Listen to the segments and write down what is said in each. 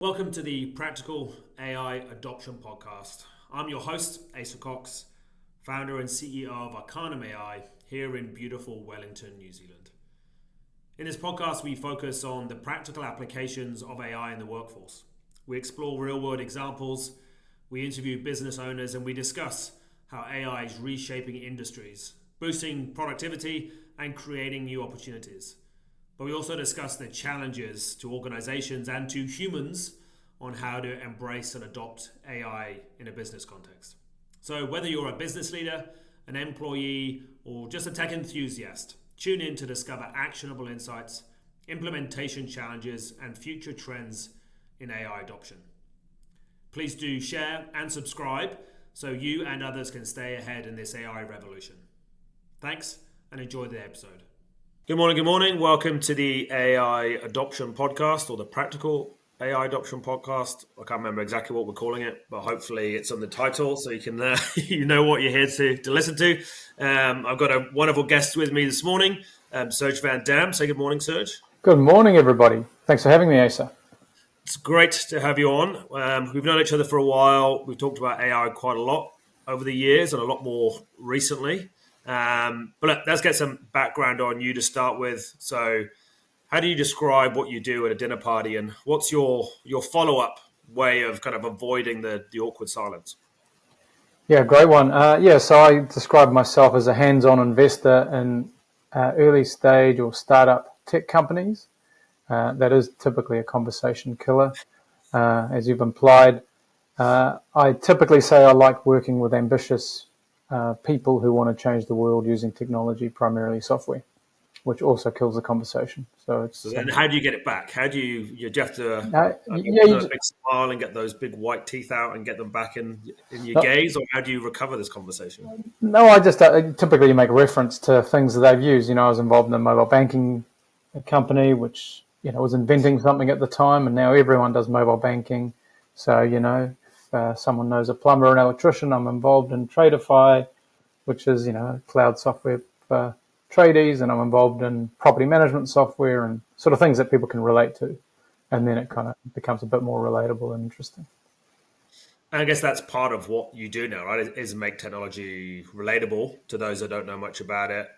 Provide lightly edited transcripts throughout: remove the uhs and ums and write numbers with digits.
Welcome to the Practical AI Adoption Podcast. I'm your host, Asa Cox, founder and CEO of Arcanum AI here in beautiful Wellington, New Zealand. In this podcast, we focus on the practical applications of AI in the workforce. We explore real-world examples, we interview business owners, and we discuss how AI is reshaping industries, boosting productivity, and creating new opportunities. But we also discuss the challenges to organizations and to humans on how to embrace and adopt AI in a business context. So whether you're a business leader, an employee, or just a tech enthusiast, tune in to discover actionable insights, implementation challenges, and future trends in AI adoption. Please do share and subscribe so you and others can stay ahead in this AI revolution. Thanks and enjoy the episode. Good morning. Welcome to the AI Adoption Podcast, or the Practical AI Adoption Podcast. I can't remember exactly what we're calling it, but hopefully it's on the title so you can you know what you're here to listen to. I've got a wonderful guest with me this morning, Serge van Dam. Say good morning, Serge. Good morning, everybody. Thanks for having me, Asa. It's great to have you on. We've known each other for a while. We've talked about AI quite a lot over the years and a lot more recently. But let's get some background on you to start with. So how do you describe what you do at a dinner party, and what's your follow-up way of kind of avoiding the awkward silence? Yeah, great one. So I describe myself as a hands-on investor in early stage or startup tech companies. That is typically a conversation killer, as you've implied. I typically say I like working with ambitious people who want to change the world using technology, primarily software, which also kills the conversation. So then how do you get it back? How do you have to a big smile and get those big white teeth out and get them back in your gaze, or how do you recover this conversation? No, I just typically make reference to things that they've used. I was involved in a mobile banking company, which was inventing something at the time, and now everyone does mobile banking. So if someone knows a plumber or an electrician, I'm involved in Tradeify, which is cloud software for tradies, and I'm involved in property management software and sort of things that people can relate to, and then it kind of becomes a bit more relatable and interesting. And I guess that's part of what you do now, right? Is make technology relatable to those that don't know much about it.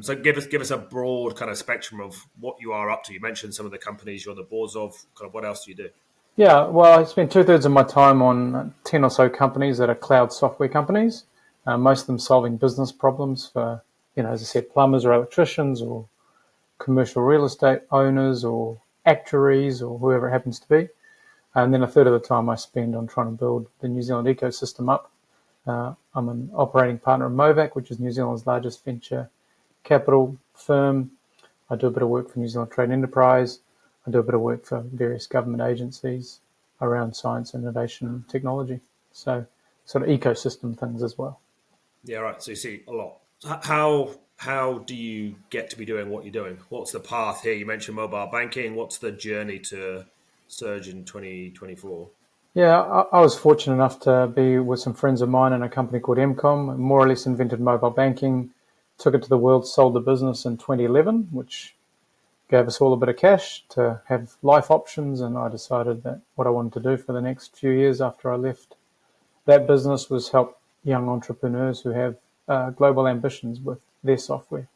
So give us a broad kind of spectrum of what you are up to. You mentioned some of the companies you're on the boards of. Kind of what else do you do? Yeah, well, I spend 2/3 of my time on 10 or so companies that are cloud software companies. Most of them solving business problems for, as I said, plumbers or electricians or commercial real estate owners or actuaries or whoever it happens to be. And then 1/3 of the time I spend on trying to build the New Zealand ecosystem up. I'm an operating partner of Movac, which is New Zealand's largest venture capital firm. I do a bit of work for New Zealand Trade Enterprise. I do a bit of work for various government agencies around science, innovation, and technology. So sort of ecosystem things as well. Yeah, right. So you see a lot. How do you get to be doing what you're doing? What's the path here? You mentioned mobile banking. What's the journey to Surge in 2024? Yeah, I was fortunate enough to be with some friends of mine in a company called MCOM, more or less invented mobile banking, took it to the world, sold the business in 2011, which gave us all a bit of cash to have life options. And I decided that what I wanted to do for the next few years after I left that business was help young entrepreneurs who have global ambitions with their software.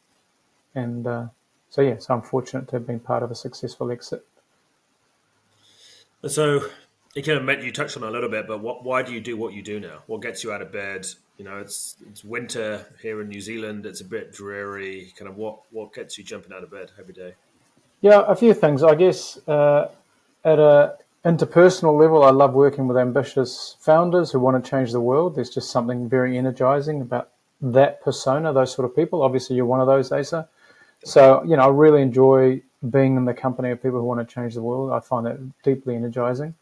And so I'm fortunate to have been part of a successful exit. So you touched on it a little bit, but why do you do what you do now? What gets you out of bed? It's winter here in New Zealand. It's a bit dreary. Kind of what gets you jumping out of bed every day? Yeah, a few things. I guess at a interpersonal level, I love working with ambitious founders who want to change the world. There's just something very energizing about that persona, those sort of people. Obviously, you're one of those, Asa. So, I really enjoy being in the company of people who want to change the world. I find that deeply energizing.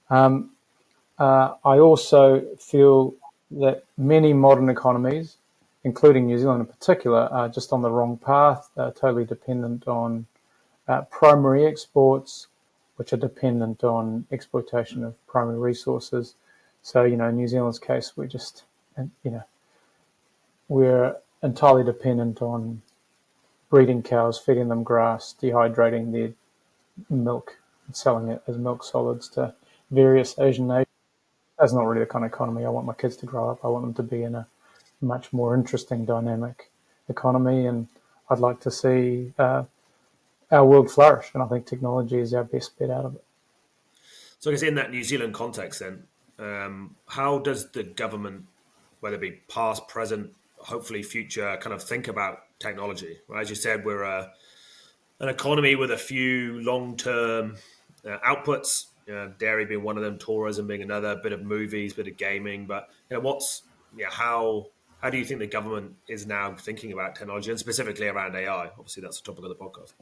I also feel that many modern economies, including New Zealand in particular, are just on the wrong path. They're totally dependent on primary exports, which are dependent on exploitation of primary resources. So, in New Zealand's case, we're entirely dependent on breeding cows, feeding them grass, dehydrating their milk, selling it as milk solids to various Asian nations. That's not really the kind of economy I want my kids to grow up. I want them to be in a much more interesting, dynamic economy, and I'd like to see our world flourish, and I think technology is our best bet out of it. So I guess in that New Zealand context then, how does the government, whether it be past, present, hopefully future, kind of think about technology? As you said, we're an economy with a few long-term outputs, dairy being one of them, tourism being another, bit of movies, bit of gaming. But how do you think the government is now thinking about technology, and specifically around AI? Obviously, that's the topic of the podcast.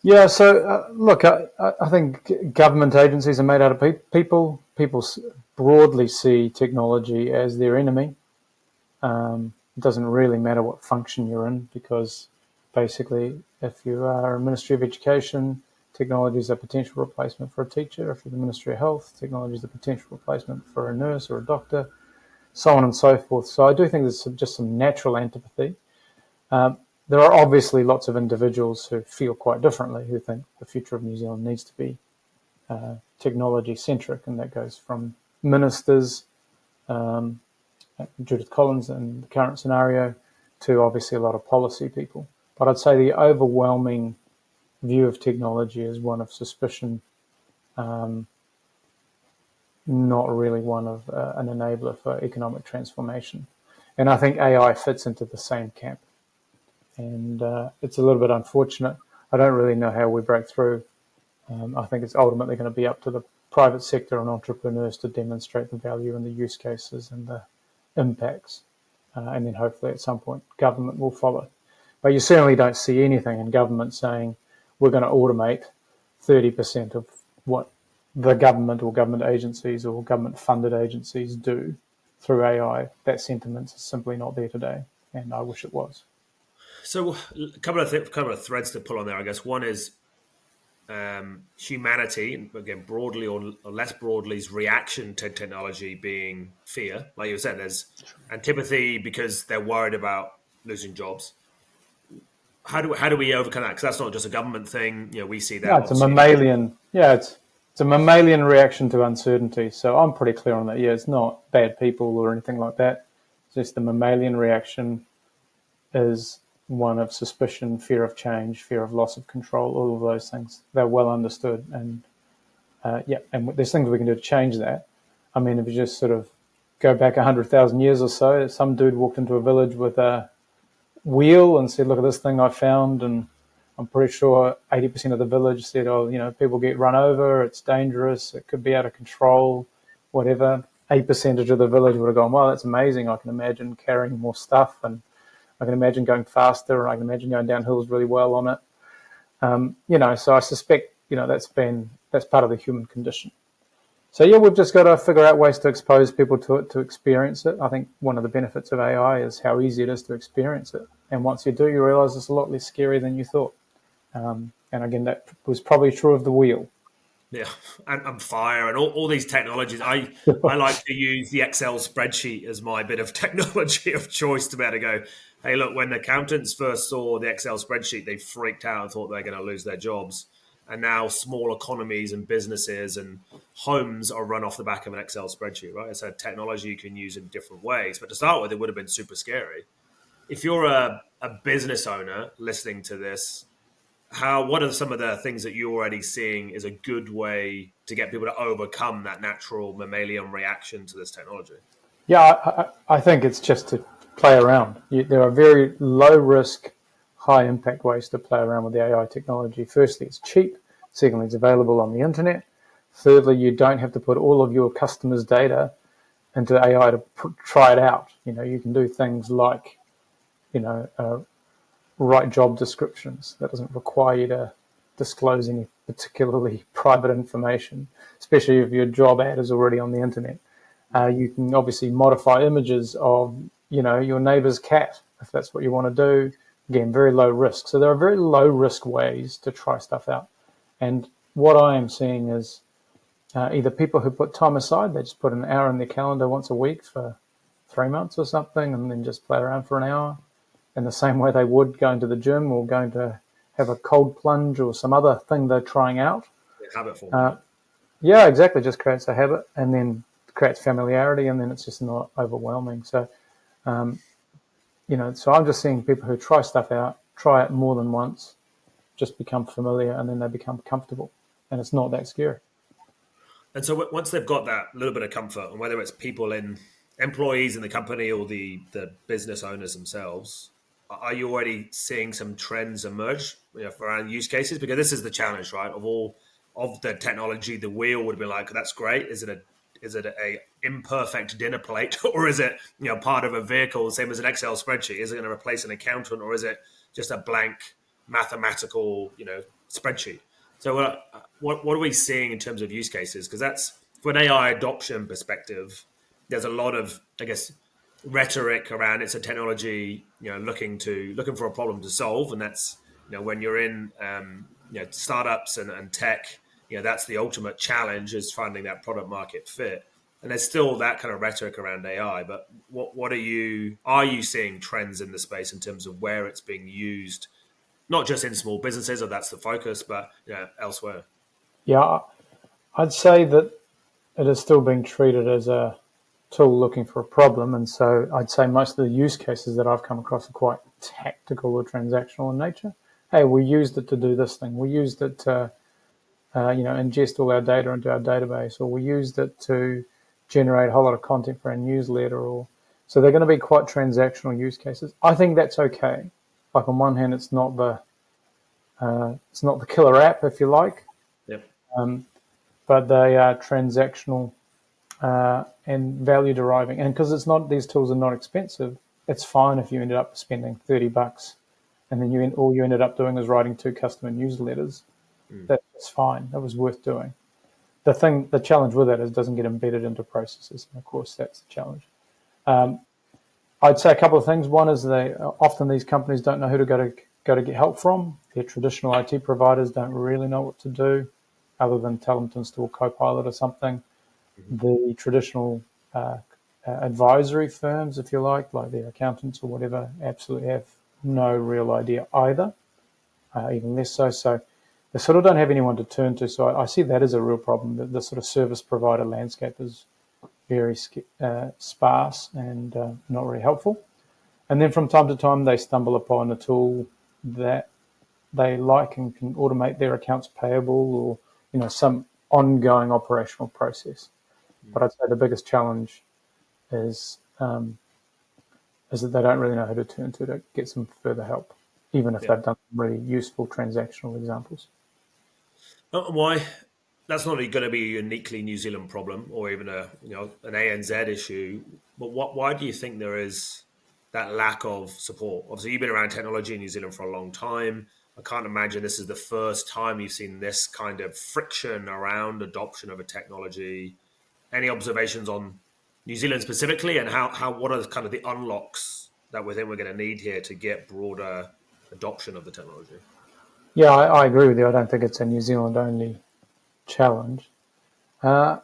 Yeah, so look, I think government agencies are made out of people. People broadly see technology as their enemy. It doesn't really matter what function you're in, because basically, if you are a Ministry of Education, technology is a potential replacement for a teacher. If you're the Ministry of Health, technology is a potential replacement for a nurse or a doctor, so on and so forth. So I do think there's just some natural antipathy. There are obviously lots of individuals who feel quite differently, who think the future of New Zealand needs to be technology-centric, and that goes from ministers, Judith Collins in the current scenario, to obviously a lot of policy people. But I'd say the overwhelming view of technology is one of suspicion, not really one of an enabler for economic transformation. And I think AI fits into the same camp. And it's a little bit unfortunate. I don't really know how we break through. I think it's ultimately going to be up to the private sector and entrepreneurs to demonstrate the value and the use cases and the impacts. And then hopefully at some point government will follow. But you certainly don't see anything in government saying we're going to automate 30% of what the government or government agencies or government-funded agencies do through AI. That sentiment is simply not there today, and I wish it was. So a couple of threads to pull on there, I guess. One is humanity, again, broadly or less broadly's reaction to technology being fear. Like you said, there's antipathy because they're worried about losing jobs. How do we overcome that? Because that's not just a government thing. We see that. Yeah, it's a mammalian. Yeah, it's a mammalian reaction to uncertainty. So I'm pretty clear on that. Yeah, it's not bad people or anything like that. It's just the mammalian reaction is one of suspicion, fear of change, fear of loss of control, all of those things. They're well understood. And and there's things we can do to change that. I mean, if you just sort of go back 100,000 years or so, some dude walked into a village with a wheel and said, look at this thing I found. And I'm pretty sure 80% of the village said, people get run over, it's dangerous, it could be out of control, whatever. 8% of the village would have gone, well, that's amazing. I can imagine carrying more stuff, and I can imagine going faster, and I can imagine going down hills really well on it. So I suspect, that's part of the human condition. So yeah, we've just got to figure out ways to expose people to it, to experience it. I think one of the benefits of AI is how easy it is to experience it. And once you do, you realize it's a lot less scary than you thought. And again, that was probably true of the wheel. Yeah, and fire and all these technologies. I like to use the Excel spreadsheet as my bit of technology of choice to be able to go, hey, look, when the accountants first saw the Excel spreadsheet, they freaked out and thought they were going to lose their jobs. And now small economies and businesses and homes are run off the back of an Excel spreadsheet, right? It's a technology you can use in different ways. But to start with, it would have been super scary. If you're a business owner listening to this, what are some of the things that you're already seeing is a good way to get people to overcome that natural mammalian reaction to this technology? Yeah, I think it's just to play around. There are very low risk, high impact ways to play around with the AI technology. Firstly, it's cheap. Secondly, it's available on the internet. Thirdly, you don't have to put all of your customers' data into AI to try it out. You can do things like, write job descriptions. That doesn't require you to disclose any particularly private information, especially if your job ad is already on the internet. You can obviously modify images of, your neighbor's cat, if that's what you want to do. Again, very low risk. So there are very low risk ways to try stuff out. And what I am seeing is either people who put time aside, they just put an hour in their calendar once a week for 3 months or something, and then just play around for an hour in the same way they would going to the gym or going to have a cold plunge or some other thing they're trying out. habit forming. Yeah, exactly. Just creates a habit and then creates familiarity, and then it's just not overwhelming. So, so I'm just seeing people who try stuff out, try it more than once, just become familiar, and then they become comfortable, and it's not that scary. And so once they've got that little bit of comfort, and whether it's employees in the company or the business owners themselves, are you already seeing some trends emerge around use cases? Because this is the challenge, right? Of the technology, the wheel would be like, that's great. Is it a imperfect dinner plate, or is it part of a vehicle, same as an Excel spreadsheet? Is it going to replace an accountant, or is it just a blank mathematical spreadsheet? So what are we seeing in terms of use cases? Because that's, from an AI adoption perspective, there's a lot of, I guess, rhetoric around it's a technology looking for a problem to solve, and that's when you're in startups and tech, that's the ultimate challenge, is finding that product market fit. And there's still that kind of rhetoric around AI. But what are you seeing trends in the space in terms of where it's being used? Not just in small businesses, or that's the focus, but elsewhere. Yeah, I'd say that it is still being treated as a tool looking for a problem, and so I'd say most of the use cases that I've come across are quite tactical or transactional in nature. Hey, we used it to do this thing. We used it to, ingest all our data into our database, or we used it to generate a whole lot of content for our newsletter. Or so they're going to be quite transactional use cases. I think that's okay. Like, on one hand, it's not the killer app, if you like. Yep. But they are transactional and value deriving. And because these tools are not expensive, it's fine if you ended up spending $30 and then all you ended up doing is writing 2 customer newsletters. That's fine. That was worth doing. The challenge with that is it doesn't get embedded into processes. And of course, that's the challenge. I'd say a couple of things. One is often these companies don't know who to go to get help from. Their traditional IT providers don't really know what to do, other than tell them to install Copilot or something. The traditional advisory firms, if you like their accountants or whatever, absolutely have no real idea either, even less so. So they sort of don't have anyone to turn to. So I see that as a real problem. The sort of service provider landscape is very sparse and not very helpful. And then from time to time, they stumble upon a tool that they like and can automate their accounts payable or some ongoing operational process. But I'd say the biggest challenge is that they don't really know who to turn to get some further help, even if they've done really useful transactional examples. Why? That's not going to be a uniquely New Zealand problem, or even an ANZ issue. But why do you think there is that lack of support? Obviously, you've been around technology in New Zealand for a long time. I can't imagine this is the first time you've seen this kind of friction around adoption of a technology. Any observations on New Zealand specifically, and what are kind of the unlocks that we think we're going to need here to get broader adoption of the technology? Yeah, I agree with you. I don't think it's a New Zealand only challenge. I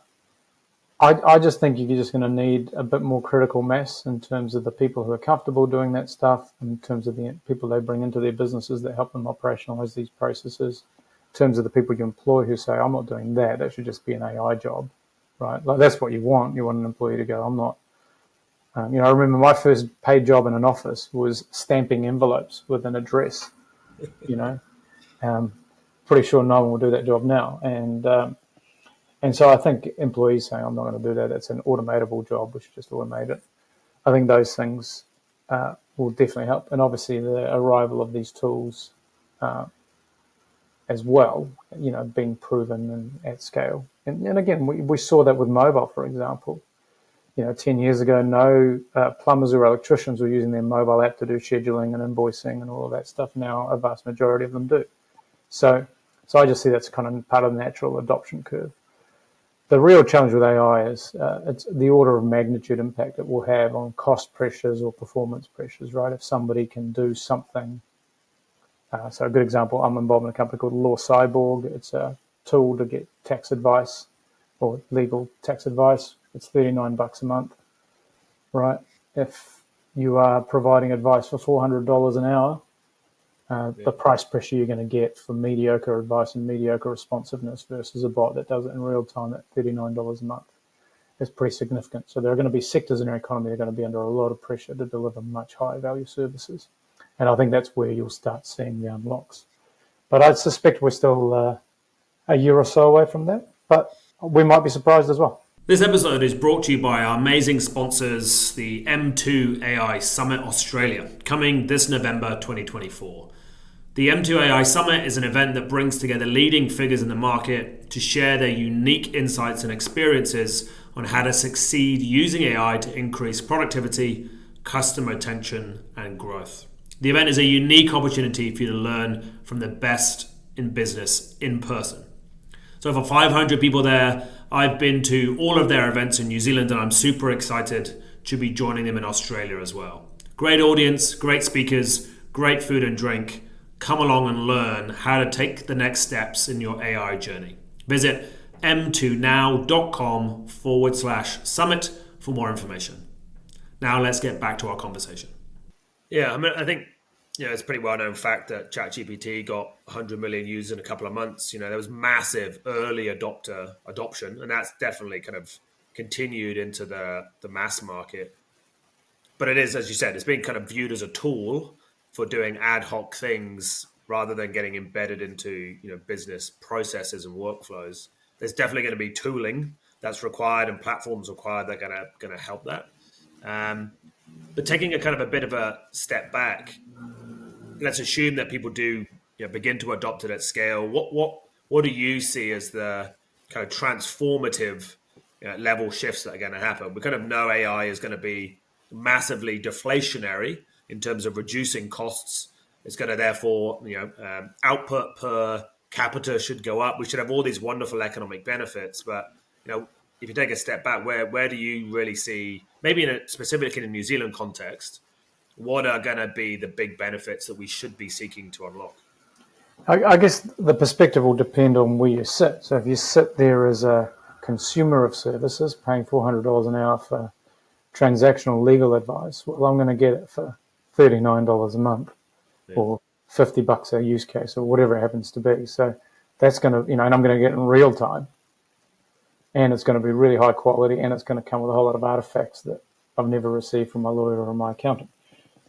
just think you're just going to need a bit more critical mass in terms of the people who are comfortable doing that stuff, in terms of the people they bring into their businesses that help them operationalize these processes, in terms of the people you employ who say, I'm not doing that, that should just be an AI job, right? Like, that's what you want. You want an employee to go, I'm not. I remember my first paid job in an office was stamping envelopes with an address, pretty sure no one will do that job now. And so I think employees saying, I'm not going to do that, that's an automatable job, we should just automate it. I think those things will definitely help. And obviously the arrival of these tools as well, being proven and at scale. And again, we saw that with mobile, for example. 10 years ago, no plumbers or electricians were using their mobile app to do scheduling and invoicing and all of that stuff. Now a vast majority of them do. So I just see that's kind of part of the natural adoption curve. The real challenge with AI is it's the order of magnitude impact it will have on cost pressures or performance pressures, right? If somebody can do something. So a good example, I'm involved in a company called Law Cyborg. It's a tool to get tax advice or legal tax advice. It's $39 a month, right? If you are providing advice for $400 an hour, the price pressure you're going to get for mediocre advice and mediocre responsiveness versus a bot that does it in real time at $39 a month is pretty significant. So there are going to be sectors in our economy that are going to be under a lot of pressure to deliver much higher value services. And I think that's where you'll start seeing the unlocks. But I suspect we're still a year or so away from that, but we might be surprised as well. This episode is brought to you by our amazing sponsors, the M2 AI Summit Australia, coming this November 2024. The M2 AI Summit is an event that brings together leading figures in the market to share their unique insights and experiences on how to succeed using AI to increase productivity, customer retention, and growth. The event is a unique opportunity for you to learn from the best in business in person. So for 500 people there, I've been to all of their events in New Zealand, and I'm super excited to be joining them in Australia as well. Great audience, great speakers, great food and drink. Come along and learn how to take the next steps in your AI journey. Visit m2now.com/summit for more information. Now let's get back to our conversation. Yeah, I mean, I think it's a pretty well-known fact that ChatGPT got 100 million users in a couple of months. There was massive early adoption, and that's definitely kind of continued into the mass market. But it is, as you said, it's being kind of viewed as a tool for doing ad hoc things rather than getting embedded into business processes and workflows. There's definitely going to be tooling that's required and platforms required that are going to help that. But taking a kind of a bit of a step back, let's assume that people do begin to adopt it at scale. What do you see as the kind of transformative level shifts that are going to happen? We kind of know AI is going to be massively deflationary in terms of reducing costs. It's going to therefore, output per capita should go up. We should have all these wonderful economic benefits. But, if you take a step back, where do you really see, maybe specifically in a New Zealand context, what are going to be the big benefits that we should be seeking to unlock? I guess the perspective will depend on where you sit. So if you sit there as a consumer of services, paying $400 an hour for transactional legal advice, well, I'm going to get it for $39 a month or $50 a use case or whatever it happens to be. So that's going to, and I'm going to get it in real time. And it's going to be really high quality, and it's going to come with a whole lot of artifacts that I've never received from my lawyer or my accountant.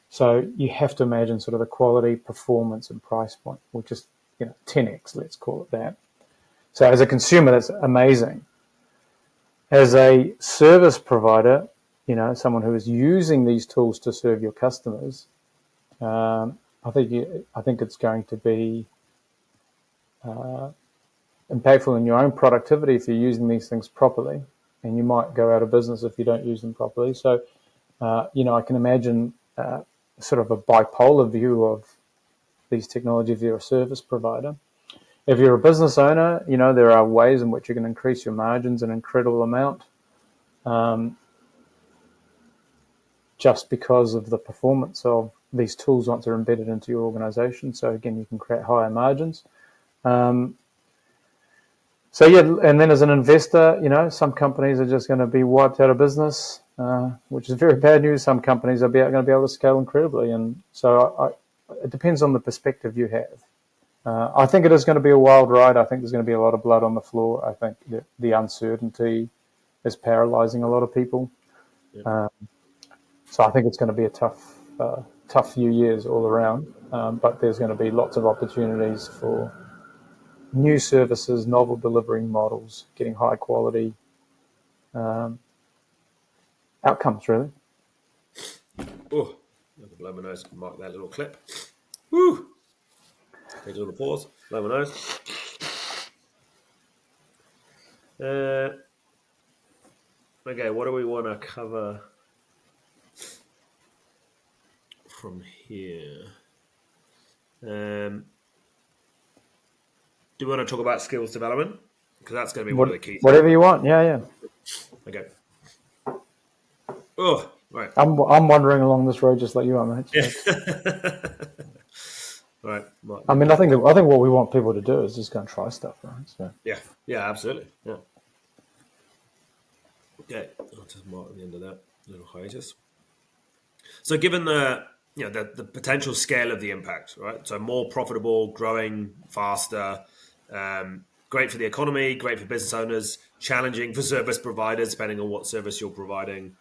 So you have to imagine sort of the quality, performance, and price point, which is 10x, let's call it that. So as a consumer, that's amazing. As a service provider, someone who is using these tools to serve your customers, I think it's going to be impactful in your own productivity if you're using these things properly, and you might go out of business if you don't use them properly. So, I can imagine sort of a bipolar view of these technologies if you're a service provider. If you're a business owner, there are ways in which you can increase your margins an incredible amount just because of the performance of these tools once they're embedded into your organization. So again, you can create higher margins. And then as an investor, some companies are just going to be wiped out of business, which is very bad news. Some companies are going to be able to scale incredibly. And so it depends on the perspective you have. I think it is going to be a wild ride. I think there's going to be a lot of blood on the floor. I think that the uncertainty is paralyzing a lot of people. Yeah. So I think it's going to be a tough few years all around. But there's going to be lots of opportunities for new services, novel delivery models, getting high quality outcomes, really. Oh, I can blow my nose, mark that little clip. Woo! Take a little pause, blow my nose. Okay, what do we want to cover from here? Do we want to talk about skills development? Because that's going to be one of the key things. Whatever you want, yeah. Okay. Oh, right. I'm wandering along this road just like you are, mate. So. Right. I mean, I think what we want people to do is just go and try stuff, right? So. Yeah, absolutely. Yeah. Okay, I'll just mark the end of that little hiatus. So given the the potential scale of the impact, right? So more profitable, growing faster, great for the economy, great for business owners, challenging for service providers, depending on what service you're providing.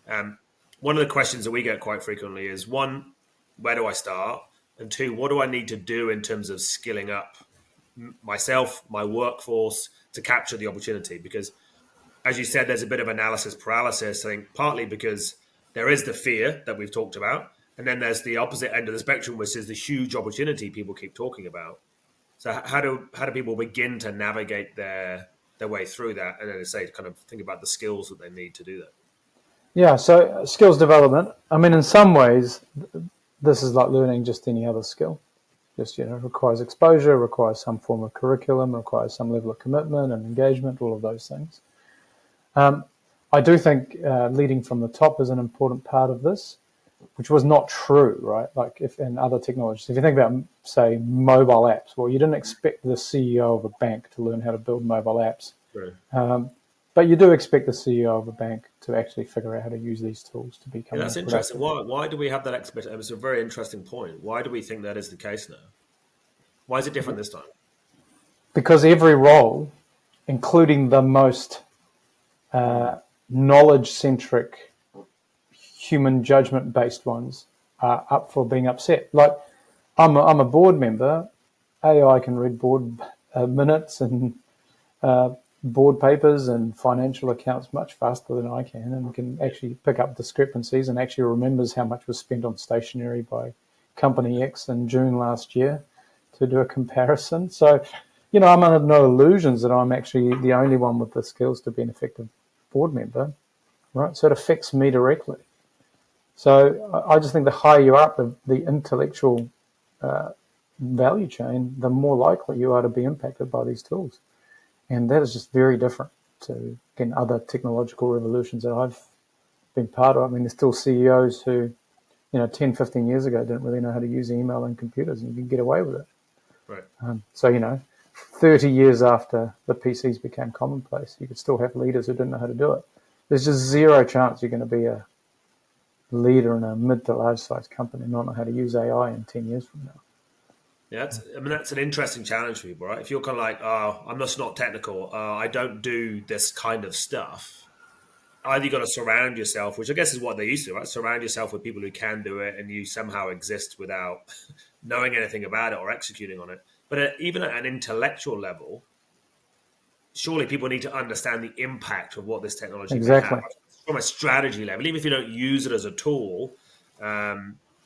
One of the questions that we get quite frequently is, one, where do I start? And two, what do I need to do in terms of skilling up myself, my workforce to capture the opportunity? Because as you said, there's a bit of analysis paralysis, I think partly because there is the fear that we've talked about. And then there's the opposite end of the spectrum, which is the huge opportunity people keep talking about. So how do people begin to navigate their way through that, and then say kind of think about the skills that they need to do that? Yeah, so skills development. I mean, in some ways, this is like learning just any other skill. Just, requires exposure, requires some form of curriculum, requires some level of commitment and engagement, all of those things. I do think leading from the top is an important part of this, which was not true, right? Like if in other technologies, if you think about, say, mobile apps, well, you didn't expect the CEO of a bank to learn how to build mobile apps. Right. But you do expect the CEO of a bank to actually figure out how to use these tools to become Yeah, that's interesting. Why do we have that expectation? It's a very interesting point. Why do we think that is the case now? Why is it different this time? Because every role, including the most knowledge-centric, human judgment-based ones, are up for being upset. Like, I'm a board member. AI can read board minutes and board papers and financial accounts much faster than I can, and can actually pick up discrepancies and actually remembers how much was spent on stationery by company X in June last year to do a comparison. So, I'm under no illusions that I'm actually the only one with the skills to be an effective board member, right? So it affects me directly. So I just think the higher you are up the intellectual value chain, the more likely you are to be impacted by these tools. And that is just very different to, again, other technological revolutions that I've been part of. I mean, there's still CEOs who, 10, 15 years ago didn't really know how to use email and computers, and you can get away with it. Right. So, 30 years after the PCs became commonplace, you could still have leaders who didn't know how to do it. There's just zero chance you're going to be a leader in a mid to large size company and not know how to use AI in 10 years from now. Yeah, that's an interesting challenge for people, right? If you're kind of like, oh, I'm just not technical, I don't do this kind of stuff. Either you got to surround yourself, which I guess is what they used to, right? Surround yourself with people who can do it, and you somehow exist without knowing anything about it or executing on it. But even at an intellectual level, surely people need to understand the impact of what this technology can have from a strategy level. Even if you don't use it as a tool,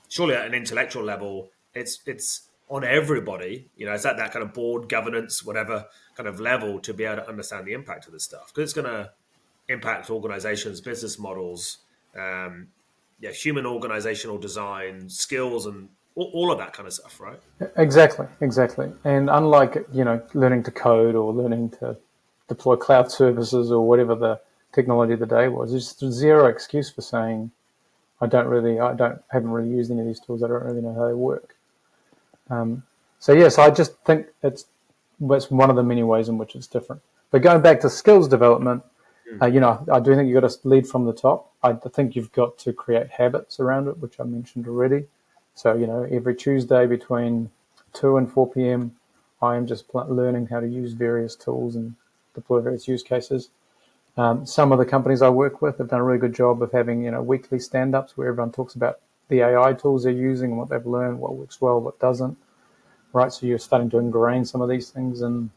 surely at an intellectual level, it's on everybody. It's at that kind of board governance, whatever kind of level, to be able to understand the impact of this stuff, because it's going to impact organizations, business models, human organizational design, skills, and all of that kind of stuff, right? Exactly. And unlike, learning to code or learning to deploy cloud services or whatever the technology of the day was, there's zero excuse for saying, I haven't really used any of these tools. I don't really know how they work. So yes, I just think it's one of the many ways in which it's different. But going back to skills development, I do think you've got to lead from the top. I think you've got to create habits around it, which I mentioned already. So, every Tuesday between 2 and 4 p.m., I am just learning how to use various tools and deploy various use cases. Some of the companies I work with have done a really good job of having, weekly stand-ups where everyone talks about the AI tools they're using and what they've learned, what works well, what doesn't, right? So you're starting to ingrain some of these things in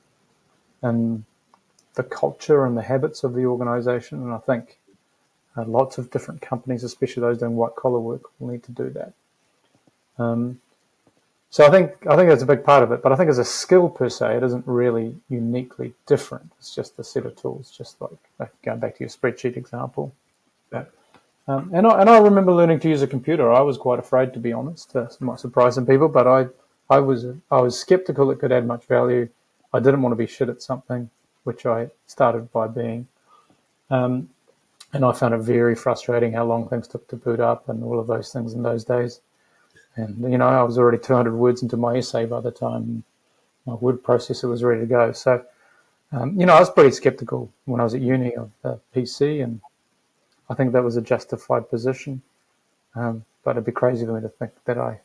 the culture and the habits of the organization. And I think lots of different companies, especially those doing white-collar work, will need to do that. So I think that's a big part of it. But I think as a skill per se, it isn't really uniquely different. It's just a set of tools, just like going back to your spreadsheet example. And I remember learning to use a computer. I was quite afraid, to be honest. It might surprise some people, but I was skeptical it could add much value. I didn't want to be shit at something, which I started by being. And I found it very frustrating how long things took to boot up and all of those things in those days. And, I was already 200 words into my essay by the time my word processor was ready to go. So, I was pretty skeptical when I was at uni of the PC, and I think that was a justified position. But it'd be crazy for me to think that I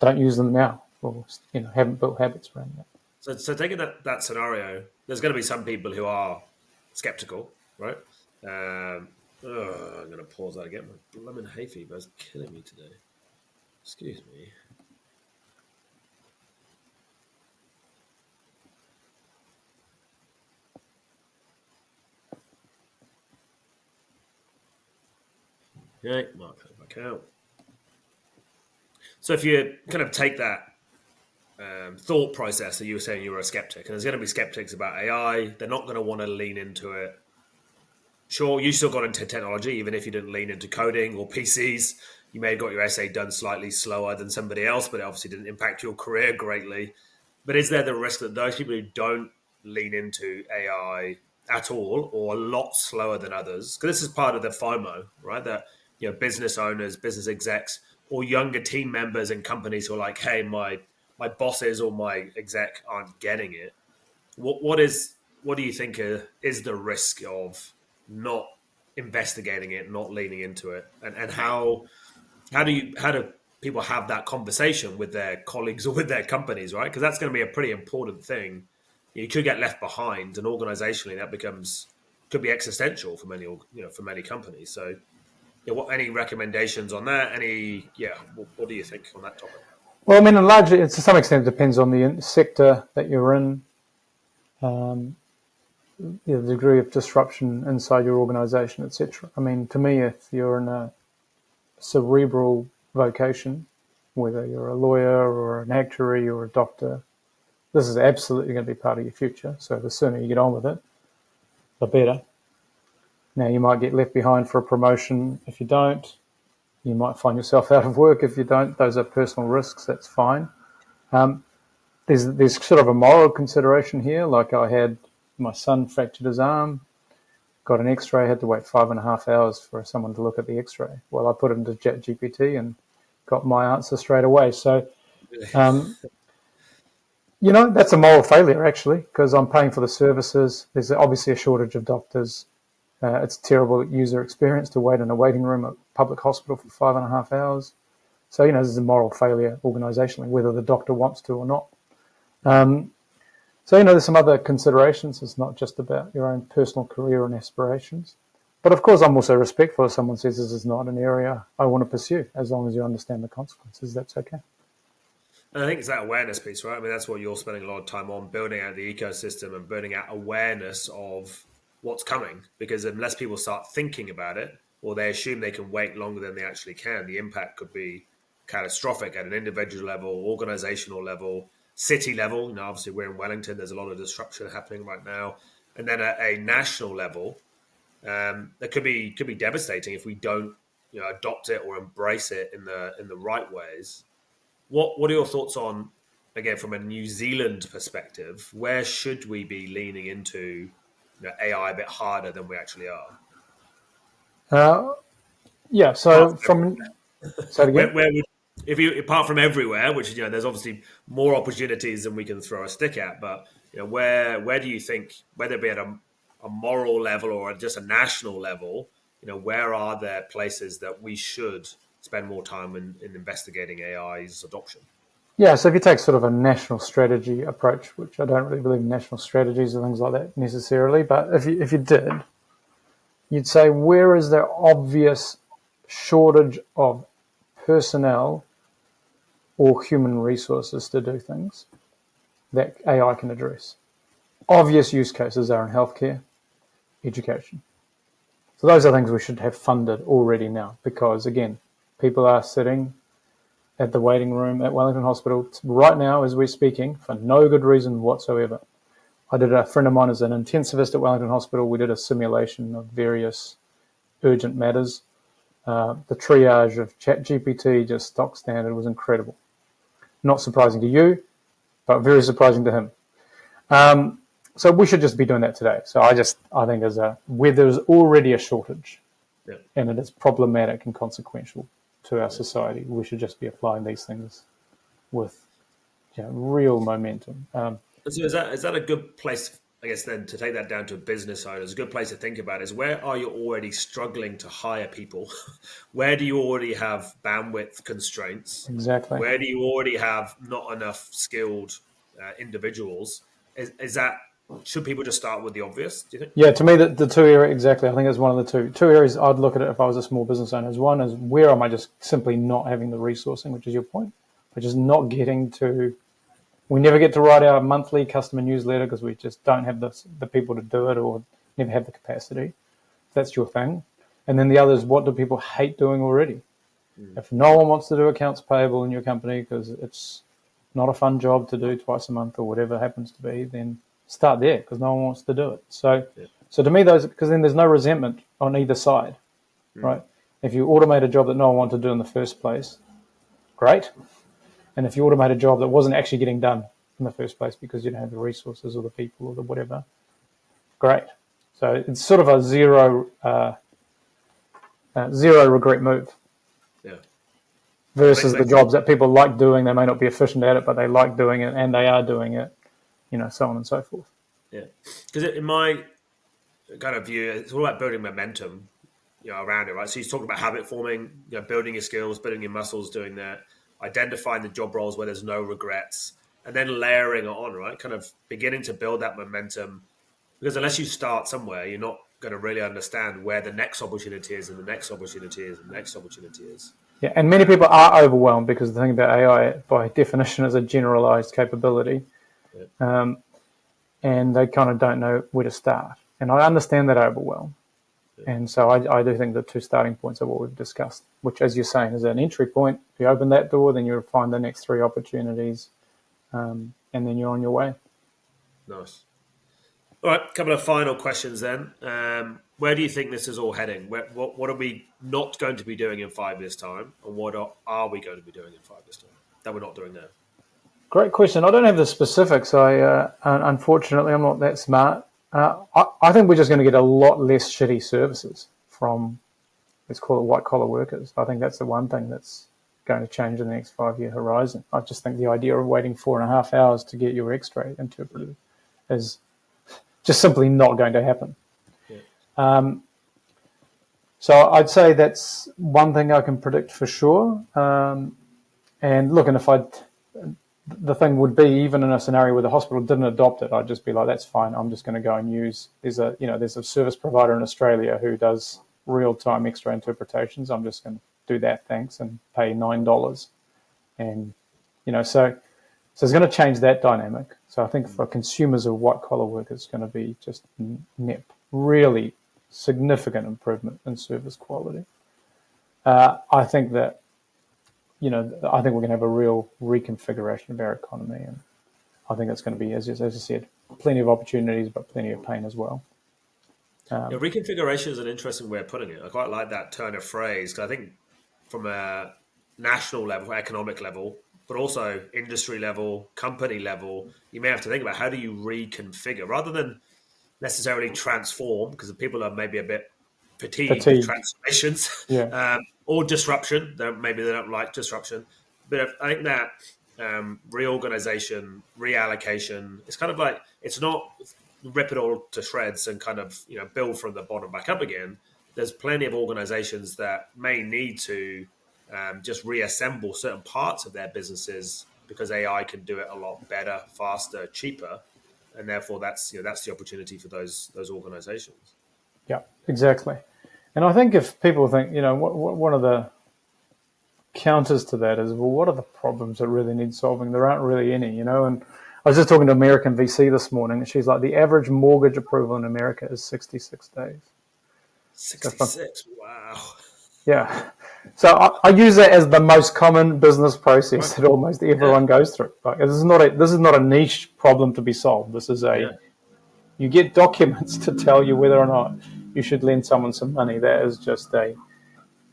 don't use them now, or haven't built habits around that. So taking that scenario, there's going to be some people who are skeptical, right? I'm going to pause that again. My blooming hay fever is killing me today. Excuse me. Okay, mark that back out. So if you kind of take that thought process that you were saying you were a skeptic, and there's going to be skeptics about AI, they're not going to want to lean into it. Sure, you still got into technology, even if you didn't lean into coding or PCs. You may have got your essay done slightly slower than somebody else, but it obviously didn't impact your career greatly. But is there the risk that those people who don't lean into AI at all, or a lot slower than others, because this is part of the FOMO, right? That business owners, business execs, or younger team members in companies who are like, hey, my bosses or my exec aren't getting it. What do you think is the risk of not investigating it, not leaning into it, and how do people have that conversation with their colleagues or with their companies, right? Because that's going to be a pretty important thing. You could get left behind, and organizationally that could be existential for many companies. So, any recommendations on that? What do you think on that topic? Well, I mean, largely, to some extent, it depends on the sector that you're in, the degree of disruption inside your organization, etc. I mean, to me, if you're in a cerebral vocation, whether you're a lawyer or an actuary or a doctor, this is absolutely going to be part of your future. So the sooner you get on with it, the better. Now, you might get left behind for a promotion if you don't. You might find yourself out of work if you don't. Those are personal risks. That's fine. There's sort of a moral consideration here. Like I had my son fractured his arm, got an X-ray, had to wait 5.5 hours for someone to look at the X-ray. Well, I put it into ChatGPT and got my answer straight away. So, that's a moral failure, actually, because I'm paying for the services. There's obviously a shortage of doctors. It's a terrible user experience to wait in a waiting room at a public hospital for 5.5 hours. So, this is a moral failure organisationally, whether the doctor wants to or not. So, there's some other considerations. It's not just about your own personal career and aspirations. But, of course, I'm also respectful if someone says this is not an area I want to pursue, as long as you understand the consequences. That's okay. And I think it's that awareness piece, right? I mean, that's what you're spending a lot of time on, building out the ecosystem and building out awareness of what's coming. Because unless people start thinking about it, or they assume they can wait longer than they actually can, the impact could be catastrophic at an individual level, organizational level, city level. Obviously we're in Wellington. There's a lot of disruption happening right now. And then at a national level, that could be devastating if we don't adopt it or embrace it in the right ways. What are your thoughts on, again, from a New Zealand perspective, where should we be leaning into AI a bit harder than we actually are? So again? Where would, if you, apart from everywhere, which there's obviously more opportunities than we can throw a stick at, but where do you think, whether it be at a moral level or just a national level, where are there places that we should spend more time in investigating AI's adoption? Yeah, so if you take sort of a national strategy approach, which I don't really believe in national strategies or things like that necessarily, but if you did, you'd say, where is there obvious shortage of personnel or human resources to do things that AI can address? Obvious use cases are in healthcare, education. So those are things we should have funded already now, because, again, people are sitting at the waiting room at Wellington Hospital right now as we're speaking for no good reason whatsoever. A friend of mine is an intensivist at Wellington Hospital. We did a simulation of various urgent matters. The triage of ChatGPT, just stock standard, was incredible. Not surprising to you, but very surprising to him. So we should just be doing that today. So I think where there's already a shortage, and it is problematic and consequential to our society, we should just be applying these things with real momentum. So is that a good place I guess then to take that down to business owners, a good place to think about is where are you already struggling to hire people? Where do you already have bandwidth constraints? Exactly. Where do you already have not enough skilled individuals? Is that, should people just start with the obvious, do you think? Yeah, to me, the two areas, exactly. I think it's one of the two areas I'd look at it if I was a small business owner. One is where am I just simply not having the resourcing, which is your point, which is not getting to. We never get to write our monthly customer newsletter because we just don't have the people to do it or never have the capacity. That's your thing. And then the other is what do people hate doing already? If no one wants to do accounts payable in your company because it's not a fun job to do twice a month or whatever it happens to be, then start there because no one wants to do it. So to me, because then there's no resentment on either side, right? If you automate a job that no one wanted to do in the first place, great. And if you automate a job that wasn't actually getting done in the first place because you don't have the resources or the people or the whatever, great. So it's sort of a zero regret move. Yeah. Versus the jobs that people like doing, they may not be efficient at it, but they like doing it and they are doing it, so on and so forth. Yeah, because in my kind of view, it's all about building momentum, around it, right? So you talk about habit forming, building your skills, building your muscles, doing that, identifying the job roles where there's no regrets, and then layering it on, right? Kind of beginning to build that momentum, because unless you start somewhere, you're not going to really understand where the next opportunity is, and the next opportunity is, and the next opportunity is. Yeah, and many people are overwhelmed because the thing about AI, by definition, is a generalized capability, and they kind of don't know where to start. And I understand that overwhelm. And so I do think the two starting points are what we've discussed, which, as you're saying, is an entry point. If you open that door, then you'll find the next three opportunities, and then you're on your way. Nice. All right, a couple of final questions then. Where do you think this is all heading? What are we not going to be doing in 5 years' time, and what are we going to be doing in 5 years' time that we're not doing now? Great question. I don't have the specifics. Unfortunately, I'm not that smart. I think we're just going to get a lot less shitty services from, let's call it, white-collar workers. I think that's the one thing that's going to change in the next 5-year horizon. I just think the idea of waiting 4.5 hours to get your X-ray interpreted is just simply not going to happen. Yeah. So I'd say that's one thing I can predict for sure. And look, and the thing would be, even in a scenario where the hospital didn't adopt it, I'd just be like, that's fine. I'm just going to go and use. There's a service provider in Australia who does real-time X-ray interpretations. I'm just going to do that, thanks, and pay $9. And so it's going to change that dynamic. So I think for consumers of white-collar work, it's going to be just really significant improvement in service quality. I think that. I think we're going to have a real reconfiguration of our economy, and I think it's going to be, as I said, plenty of opportunities, but plenty of pain as well. Reconfiguration is an interesting way of putting it. I quite like that turn of phrase, because I think from a national level, economic level, but also industry level, company level, you may have to think about how do you reconfigure rather than necessarily transform, because people are maybe a bit fatigued. With transformations. Yeah. Or disruption. Maybe they don't like disruption. But I think that reorganization, reallocation, it's kind of like, it's not rip it all to shreds and kind of build from the bottom back up again. There's plenty of organizations that may need to just reassemble certain parts of their businesses because AI can do it a lot better, faster, cheaper. And therefore that's the opportunity for those organizations. Yeah, exactly. And I think if people think, one of the counters to that is, well, what are the problems that really need solving? There aren't really any, And I was just talking to an American VC this morning, and she's like, the average mortgage approval in America is 66 days. 66, wow. Yeah. So I use that as the most common business process that almost everyone goes through. Like, this is not a niche problem to be solved. This is you get documents to tell you whether or not you should lend someone some money. That is just a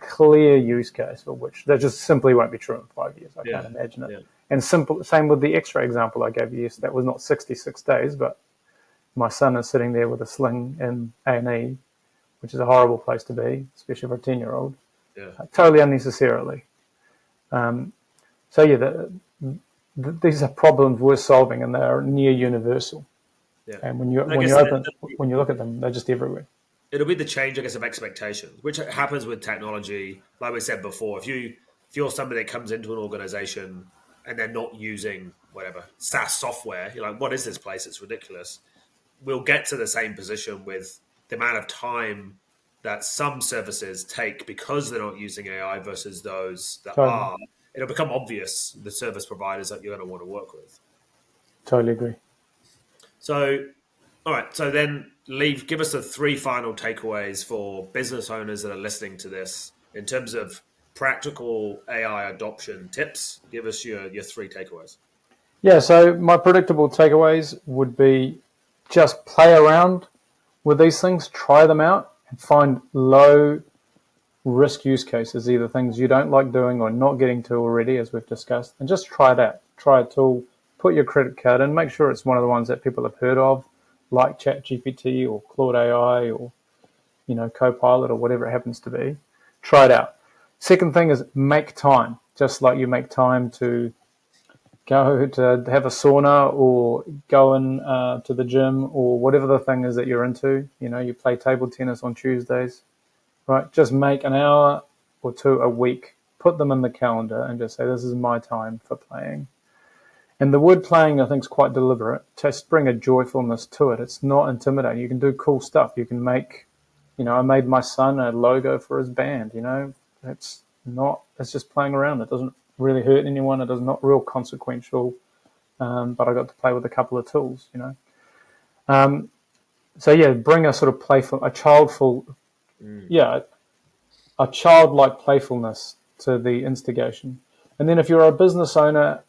clear use case for which that just simply won't be true in 5 years. I can't imagine it. Yeah. And same with the X-ray example I gave you. Yes, that was not 66 days, but my son is sitting there with a sling in A&E, which is a horrible place to be, especially for a 10-year-old. Yeah. Totally unnecessarily. These are problems we're solving, and they are near universal. Yeah. And when you And I when guess you open when you look at them, they're just everywhere. it'll be the change, I guess, of expectations, which happens with technology. Like we said before, if you're somebody that comes into an organization and they're not using whatever SaaS software, you're like, what is this place? It's ridiculous. We'll get to the same position with the amount of time that some services take because they're not using AI versus those that Totally, are. It'll become obvious the service providers that you're going to want to work with. totally agree. So, all right. So then, give us the three final takeaways for business owners that are listening to this in terms of practical AI adoption tips. Give us your three takeaways. Yeah. So my predictable takeaways would be just play around with these things, try them out, and find low risk use cases, either things you don't like doing or not getting to already, as we've discussed, and just try it out. Try a tool, put your credit card in, make sure it's one of the ones that people have heard of, like ChatGPT or Claude AI or Copilot or whatever it happens to be. Try it out. Second thing is make time, just like you make time to go to have a sauna or go in to the gym or whatever the thing is that you're into. You play table tennis on Tuesdays, right? Just make an hour or two a week, put them in the calendar and just say, this is my time for playing. And the word playing, I think, is quite deliberate. Just bring a joyfulness to it. It's not intimidating. You can do cool stuff. You can make, I made my son a logo for his band, it's just playing around. It doesn't really hurt anyone. It is not real consequential. But I got to play with a couple of tools, So yeah, bring a sort of playful, a childlike playfulness to the instigation. And then if you're a business owner,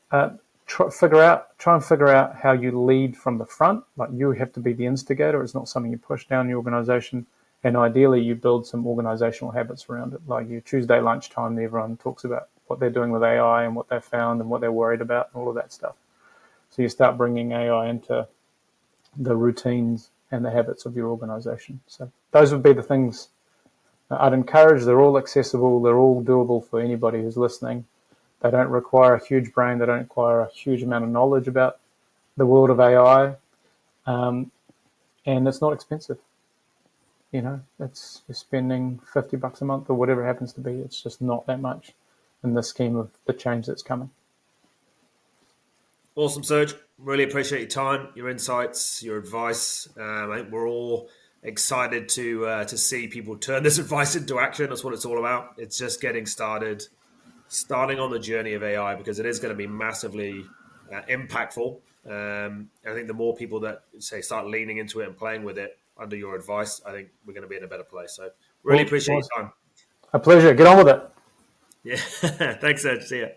try and figure out how you lead from the front. Like, you have to be the instigator. It's not something you push down the organization. And ideally, you build some organizational habits around it. Like your Tuesday lunchtime, everyone talks about what they're doing with AI and what they've found and what they're worried about and all of that stuff. So you start bringing AI into the routines and the habits of your organization. So those would be the things I'd encourage. They're all accessible. They're all doable for anybody who's listening. They don't require a huge brain. They don't require a huge amount of knowledge about the world of AI. And it's not expensive. You're spending $50 a month or whatever it happens to be. It's just not that much in the scheme of the change that's coming. Awesome, Serge. Really appreciate your time, your insights, your advice. I think we're all excited to see people turn this advice into action. That's what it's all about. It's just getting starting on the journey of AI, because it is going to be massively impactful. I think the more people that start leaning into it and playing with it under your advice, I think we're going to be in a better place. So really appreciate your time. A pleasure. Get on with it. Yeah. Thanks, Serge. See ya.